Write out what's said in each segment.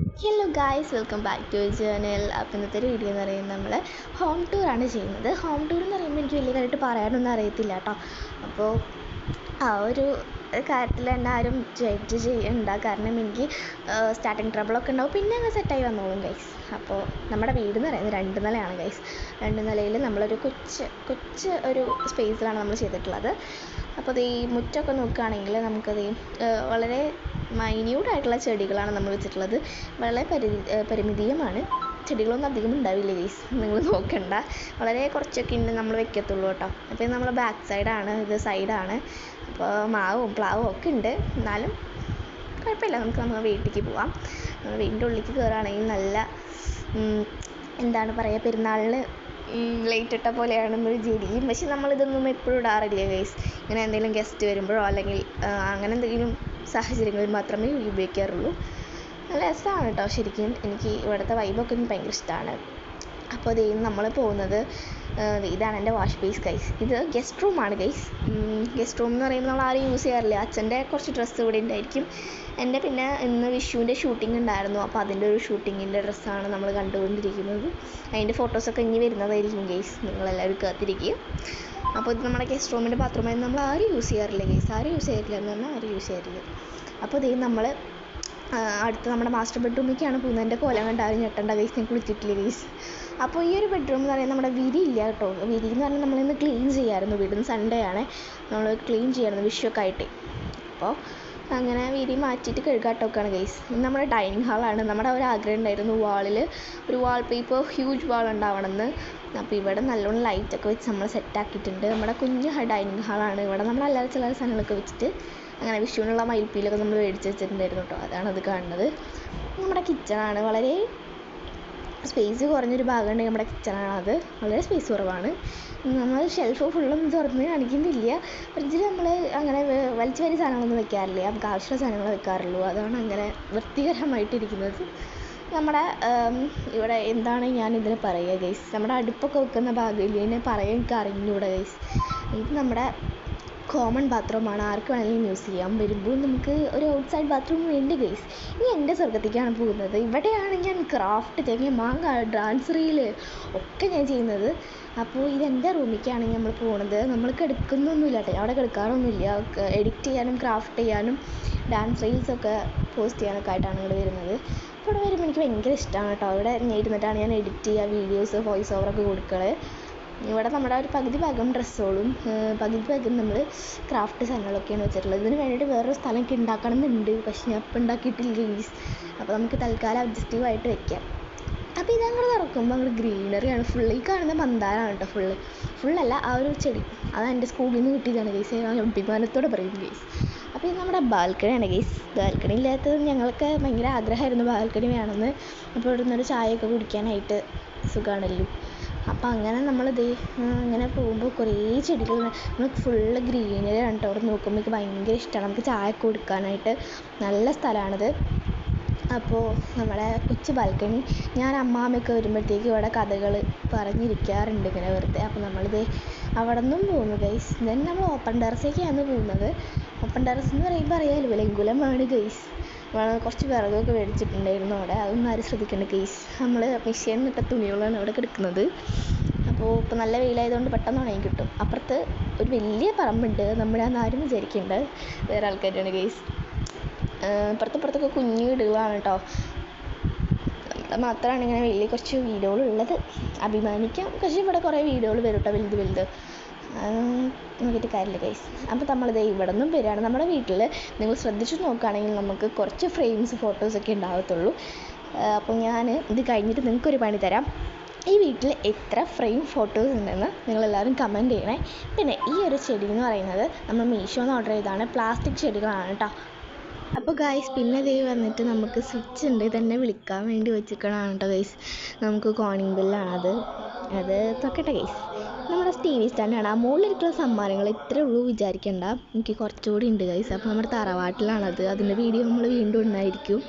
Hello guys, welcome back to channel. അപ്പോൾ ഇന്നത്തെ ഒരു വീഡിയോ എന്ന് പറയുന്നത് നമ്മൾ ഹോം ടൂറാണ് ചെയ്യുന്നത്. ഹോം ടൂർ എന്ന് പറയുമ്പോൾ എനിക്ക് വലിയതായിട്ട് പറയാനൊന്നും അറിയത്തില്ല കേട്ടോ. അപ്പോൾ ആ ഒരു കാര്യത്തിൽ തന്നെ ആരും ജഡ്ജ് ചെയ്യണ്ട, കാരണം എനിക്ക് സ്റ്റാർട്ടിങ് ട്രബിളൊക്കെ ഉണ്ടാവും, പിന്നെ അങ്ങ് സെറ്റായി വന്നോളും ഗൈസ്. അപ്പോൾ നമ്മുടെ വീട് എന്ന് പറയുന്നത് 2 നിലയാണ് ഗൈസ്. 2 നിലയിൽ നമ്മളൊരു കൊച്ച് ഒരു സ്പേസിലാണ് നമ്മൾ ചെയ്തിട്ടുള്ളത്. അപ്പോൾ അത് ഈ മുറ്റമൊക്കെ നോക്കുകയാണെങ്കിൽ നമുക്കത് വളരെ മൈന്യൂട്ടായിട്ടുള്ള ചെടികളാണ് നമ്മൾ വെച്ചിട്ടുള്ളത്. വളരെ പരിമിതീയമാണ്, ചെടികളൊന്നും അധികം ഉണ്ടാവില്ല ഗൈസ്, നിങ്ങൾ നോക്കണ്ട. വളരെ കുറച്ചൊക്കെ ഉണ്ട് നമ്മൾ വെക്കത്തുള്ളൂ കേട്ടോ. അപ്പോൾ ഇത് നമ്മളെ ബാക്ക് സൈഡാണ്, ഇത് സൈഡാണ്. അപ്പോൾ മാവും പ്ലാവും ഒക്കെ ഉണ്ട്, എന്നാലും കുഴപ്പമില്ല. നമുക്ക് വീട്ടിലേക്ക് പോവാം. വീടിൻ്റെ ഉള്ളിലേക്ക് കയറുകയാണെങ്കിൽ നല്ല എന്താണ് പറയുക, പെരുന്നാളിന് ലൈറ്റ് ഇട്ട പോലെയാണെന്നൊരു വിചാരിക്കും. പക്ഷെ നമ്മളിതൊന്നും എപ്പോഴും ഇടാറില്ല ഗൈസ്. ഇങ്ങനെ എന്തെങ്കിലും ഗസ്റ്റ് വരുമ്പോഴോ അല്ലെങ്കിൽ അങ്ങനെ എന്തെങ്കിലും സാഹചര്യങ്ങളിൽ മാത്രമേ ഉപയോഗിക്കാറുള്ളൂ. നല്ല രസമാണ് കേട്ടോ. ശരിക്കും എനിക്ക് ഇവിടുത്തെ വൈബൊക്കെ എനിക്ക് ഭയങ്കര ഇഷ്ടമാണ്. അപ്പോൾ ഇത് നമ്മൾ പോകുന്നത്, ഇതാണ് എൻ്റെ വാഷ് ബേസ് ഗൈസ്. ഇത് ഗസ്റ്റ് റൂമാണ് ഗൈസ്. ഗസ്റ്റ് റൂം എന്ന് പറയുമ്പോൾ നമ്മൾ ആരും യൂസ് ചെയ്യാറില്ല. അച്ഛൻ്റെ കുറച്ച് ഡ്രസ്സ് ഇവിടെ ഉണ്ടായിരിക്കും. എൻ്റെ പിന്നെ ഇന്ന് വിഷുവിൻ്റെ ഷൂട്ടിംഗ് ഉണ്ടായിരുന്നു, അപ്പോൾ അതിൻ്റെ ഒരു ഷൂട്ടിങ്ങിൻ്റെ ഡ്രസ്സാണ് നമ്മൾ കണ്ടുകൊണ്ടിരിക്കുന്നത്. അതിൻ്റെ ഫോട്ടോസൊക്കെ ഇനി വരുന്നതായിരിക്കും ഗൈസ്, നിങ്ങളെല്ലാവരും കാത്തിരിക്കുക. അപ്പോൾ ഇത് നമ്മുടെ ഗസ്റ്റ് റൂമിൻ്റെ ബാത്റൂമായിരുന്നു. നമ്മൾ ആരും യൂസ് ചെയ്യാറില്ല ഗൈസ്, ആരും യൂസ് ചെയ്യാറില്ല എന്ന് പറഞ്ഞാൽ ആരും യൂസ് ചെയ്യാറില്ല. അപ്പോൾ ഇത് നമ്മൾ അടുത്ത് നമ്മുടെ മാസ്റ്റർ ബെഡ്റൂമിലേക്കാണ് പോകുന്നത്. എൻ്റെ കോലം കണ്ട് ആരും ഞെട്ടണ്ട ഗൈസ്, ഞാൻ കുളിച്ചിട്ടില്ല ഗൈസ്. അപ്പോൾ ഈ ഒരു ബെഡ്റൂം എന്ന് പറയുന്നത് നമ്മുടെ വിരി ഇല്ല കേട്ടോ. വിരി എന്ന് പറഞ്ഞാൽ നമ്മളിന്ന് ക്ലീൻ ചെയ്യാമായിരുന്നു. വീടിന് സൺഡേ ആണ്, നമ്മൾ ക്ലീൻ ചെയ്യാമായിരുന്നു വിഷുവൊക്കെ ആയിട്ട്. അപ്പോൾ അങ്ങനെ വിരി മാറ്റിയിട്ട് കഴുകാട്ടൊക്കെയാണ് ഗൈസ്. ഇത് നമ്മുടെ ഡൈനിങ് ഹാളാണ്. നമ്മുടെ ഒരു ആഗ്രഹം ഉണ്ടായിരുന്നു വാളിൽ ഒരു വാൾ പേപ്പർ ഹ്യൂജ് വാൾ ഉണ്ടാവണമെന്ന്. അപ്പോൾ ഇവിടെ നല്ലോണം ലൈറ്റൊക്കെ വെച്ച് നമ്മൾ സെറ്റാക്കിയിട്ടുണ്ട്. നമ്മുടെ കുഞ്ഞ് ഡൈനിങ് ഹാളാണ്. ഇവിടെ നമ്മൾ അല്ലാതെ ചില സാധനങ്ങളൊക്കെ വെച്ചിട്ട് അങ്ങനെ വിഷുവിനുള്ള മയിൽപ്പീലൊക്കെ നമ്മൾ മേടിച്ച് വെച്ചിട്ടുണ്ടായിരുന്നു കേട്ടോ. അതാണത് കാണുന്നത്. നമ്മുടെ കിച്ചണാണ്. വളരെ സ്പേസ് കുറഞ്ഞൊരു ഭാഗമുണ്ട് നമ്മുടെ കിച്ചണാണത്. വളരെ സ്പേസ് കുറവാണ്. നമ്മൾ ഷെൽഫ് ഫുള്ളൊന്നും തുറന്ന് കാണിക്കുന്നില്ല. ഫ്രിഡ്ജിൽ നമ്മൾ അങ്ങനെ വലിച്ചു വലിയ സാധനങ്ങളൊന്നും വെക്കാറില്ല, നമുക്ക് ആവശ്യമുള്ള സാധനങ്ങൾ വെക്കാറുള്ളൂ. അതാണ് അങ്ങനെ വൃത്തികരമായിട്ടിരിക്കുന്നത്. നമ്മുടെ ഇവിടെ എന്താണ് ഞാൻ ഇതിന് പറയുക ഗൈസ്, നമ്മുടെ അടുപ്പൊക്കെ വെക്കുന്ന ഭാഗമില്ല, ഇതിനെ പറയാൻ എനിക്ക് അറിഞ്ഞൂടെ ഗൈസ്. ഇത് നമ്മുടെ കോമൺ ബാത്റൂമാണ്, ആർക്ക് വേണമെങ്കിലും യൂസ് ചെയ്യാം. വരുമ്പോൾ നമുക്ക് ഒരു ഔട്ട് സൈഡ് ബാത്റൂം വേണ്ടി ഗൈസ്. ഇനി എൻ്റെ സ്വർഗത്തേക്കാണ് പോകുന്നത്. ഇവിടെയാണ് ഞാൻ ക്രാഫ്റ്റ്, തേങ്ങ, മാങ്ങ, ഡാൻസ് റീൽ ഒക്കെ ഞാൻ ചെയ്യുന്നത്. അപ്പോൾ ഇതെൻ്റെ റൂമിലേക്കാണ് നമ്മൾ പോകുന്നത്. നമ്മൾ കിടക്കുന്നൊന്നുമില്ല കേട്ടോ, അവിടെ കിടക്കാറൊന്നുമില്ല. എഡിറ്റ് ചെയ്യാനും ക്രാഫ്റ്റ് ചെയ്യാനും ഡാൻസ് റീൽസൊക്കെ പോസ്റ്റ് ചെയ്യാനൊക്കെ ആയിട്ടാണ് ഇവിടെ വരുന്നത്. അപ്പോൾ ഇവിടെ വരുമ്പോൾ എനിക്ക് ഭയങ്കര ഇഷ്ടമാണ് കേട്ടോ. ഇവിടെ ഇരുന്നിട്ടാണ് ഞാൻ എഡിറ്റ് ചെയ്യുക, വീഡിയോസ് വോയിസ് ഓവറൊക്കെ കൊടുക്കണത്. ഇവിടെ നമ്മുടെ ഒരു പകുതി ഭാഗം ഡ്രസ്സുകളും പകുതി ഭാഗം നമ്മൾ ക്രാഫ്റ്റ് സാധനങ്ങളൊക്കെയാണ് വെച്ചിട്ടുള്ളത്. ഇതിന് വേണ്ടിയിട്ട് വേറൊരു സ്ഥലമൊക്കെ ഉണ്ടാക്കണം എന്നുണ്ട്, പക്ഷെ ഞാൻ ഇപ്പം ഉണ്ടാക്കിയിട്ടില്ല ഗൈസ്. അപ്പോൾ നമുക്ക് തൽക്കാലം അഡ്ജസ്റ്റീവായിട്ട് വെക്കാം. അപ്പോൾ ഇതങ്ങോട്ട് തുറക്കുമ്പോൾ അങ്ങോട്ട് ഗ്രീനറിയാണ്. ഫുള്ള് ഈ കാണുന്ന മന്ദാരമാണ് കേട്ടോ. ഫുള്ളല്ല, ആ ഒരു ചെടി അത് എൻ്റെ സ്കൂളിൽ നിന്ന് കിട്ടിയതാണ് ഗൈസ്. ഞാൻ അഭിമാനത്തോടെ പറയും ഗൈസ്. അപ്പോൾ ഇത് നമ്മുടെ ബാൽക്കണിയാണ് ഗൈസ്. ബാൽക്കണി ഇല്ലാത്തത് ഞങ്ങൾക്ക് ഭയങ്കര ആഗ്രഹമായിരുന്നു ബാൽക്കണി വേണമെന്ന്. അപ്പോൾ ഇവിടെ നിന്നൊരു ചായയൊക്കെ കുടിക്കാനായിട്ട് സുഖമാണല്ലോ. അപ്പോൾ അങ്ങനെ നമ്മളിത് ഇങ്ങനെ പോകുമ്പോൾ കുറേ ചെടികൾ, നമ്മൾ ഫുള്ള് ഗ്രീനറിയാണ് കേട്ടോ. അവിടെ നോക്കുമ്പോൾ എനിക്ക് ഭയങ്കര ഇഷ്ടമാണ്. നമുക്ക് ചായ കൊടുക്കാനായിട്ട് നല്ല സ്ഥലമാണിത്. അപ്പോൾ നമ്മുടെ കൊച്ചു ബാൽക്കണി, ഞാൻ അമ്മാമ്മയൊക്കെ വരുമ്പോഴത്തേക്ക് ഇവിടെ കഥകൾ പറഞ്ഞിരിക്കാറുണ്ട് ഇങ്ങനെ വെറുതെ. അപ്പോൾ നമ്മളിത് അവിടെ നിന്നും പോകുന്നു ഗൈസ്. ദെൻ നമ്മൾ ഓപ്പൺ ടെറസിലേക്കാണ് പോകുന്നത്. ഓപ്പൺ ടെറസ് എന്ന് പറയുമ്പോൾ അറിയാമല്ലോ, ലങ്കുലമാണ് ഗൈസ്. കുറച്ച് വിറകൊക്കെ മേടിച്ചിട്ടുണ്ടായിരുന്നു അവിടെ, അതൊന്നും ആരും ശ്രദ്ധിക്കേണ്ട ഗൈസ്. നമ്മൾ മെഷീനിൽ ഇട്ട തുണികളാണ് അവിടെ കിടക്കുന്നത്. അപ്പോൾ ഇപ്പോൾ നല്ല വെയിലായതുകൊണ്ട് പെട്ടെന്ന് ഉണങ്ങി കിട്ടും. അപ്പുറത്ത് ഒരു വലിയ പറമ്പുണ്ട്, നമ്മളാന്ന് ആരും വിചാരിക്കേണ്ട, വേറെ ആൾക്കാരാണ് ഗൈസ്. ഇപ്പുറത്തൊക്കെ കുഞ്ഞു വീടുകളാണ് കേട്ടോ. നമ്മുടെ മാത്രമാണ് ഇങ്ങനെ വലിയ കുറച്ച് വീടുകളുള്ളത്, അഭിമാനിക്കാം. പക്ഷേ ഇവിടെ കുറേ വീടുകൾ വരും കേട്ടോ, വലുത് നോക്കിയിട്ട് കാര്യമില്ല ഗൈസ്. അപ്പോൾ നമ്മളിത് ഇവിടെ നിന്നും വരികയാണ്. നമ്മുടെ വീട്ടിൽ നിങ്ങൾ ശ്രദ്ധിച്ച് നോക്കുകയാണെങ്കിൽ നമുക്ക് കുറച്ച് ഫ്രെയിംസ് ഫോട്ടോസൊക്കെ ഉണ്ടാകത്തുള്ളൂ. അപ്പോൾ ഞാൻ ഇത് കഴിഞ്ഞിട്ട് നിങ്ങൾക്കൊരു പണി തരാം. ഈ വീട്ടിൽ എത്ര ഫ്രെയിം ഫോട്ടോസ് ഉണ്ടെന്ന് നിങ്ങളെല്ലാവരും കമൻറ്റ് ചെയ്യണേ. പിന്നെ ഈ ഒരു ചെടി എന്ന് പറയുന്നത് നമ്മൾ മീഷോന്ന് ഓർഡർ ചെയ്തതാണ്, പ്ലാസ്റ്റിക് ചെടികളാണ് കേട്ടോ. അപ്പോൾ ഗൈസ് പിന്നെ ഇതേ വന്നിട്ട് നമുക്ക് സ്വിച്ച് ഉണ്ട്, ഇതെന്നെ വിളിക്കാൻ വേണ്ടി വെച്ചിരിക്കണതാണ് കേട്ടോ ഗൈസ്. നമുക്ക് കോണിംഗ് ബെല്ലാണത്, അത് തൊക്കട്ടെ ഗൈസ്. നമ്മുടെ ടി വി സ്റ്റാൻഡാണ്. ആ മുകളിലിരിക്കുന്ന സമ്മാനങ്ങൾ ഇത്രയേ ഉള്ളൂ വിചാരിക്കേണ്ട, എനിക്ക് കുറച്ചുകൂടി ഉണ്ട് ഗൈസ്. അപ്പോൾ നമ്മുടെ തറവാട്ടിലാണത്, അതിൻ്റെ വീഡിയോ നമ്മൾ വീണ്ടും ഉണ്ടായിരിക്കും.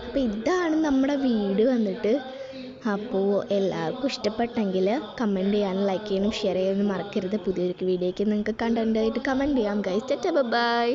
അപ്പോൾ ഇതാണ് നമ്മുടെ വീട് വന്നിട്ട്. അപ്പോൾ എല്ലാവർക്കും ഇഷ്ടപ്പെട്ടെങ്കിൽ കമൻറ്റ് ചെയ്യാനും ലൈക്ക് ചെയ്യാനും ഷെയർ ചെയ്യാനും മറക്കരുത്. പുതിയൊരു വീഡിയോയ്ക്ക് നിങ്ങൾക്ക് കണ്ടൻറ്റായിട്ട് കമൻറ്റ് ചെയ്യാം ഗൈസ്. ബൈ.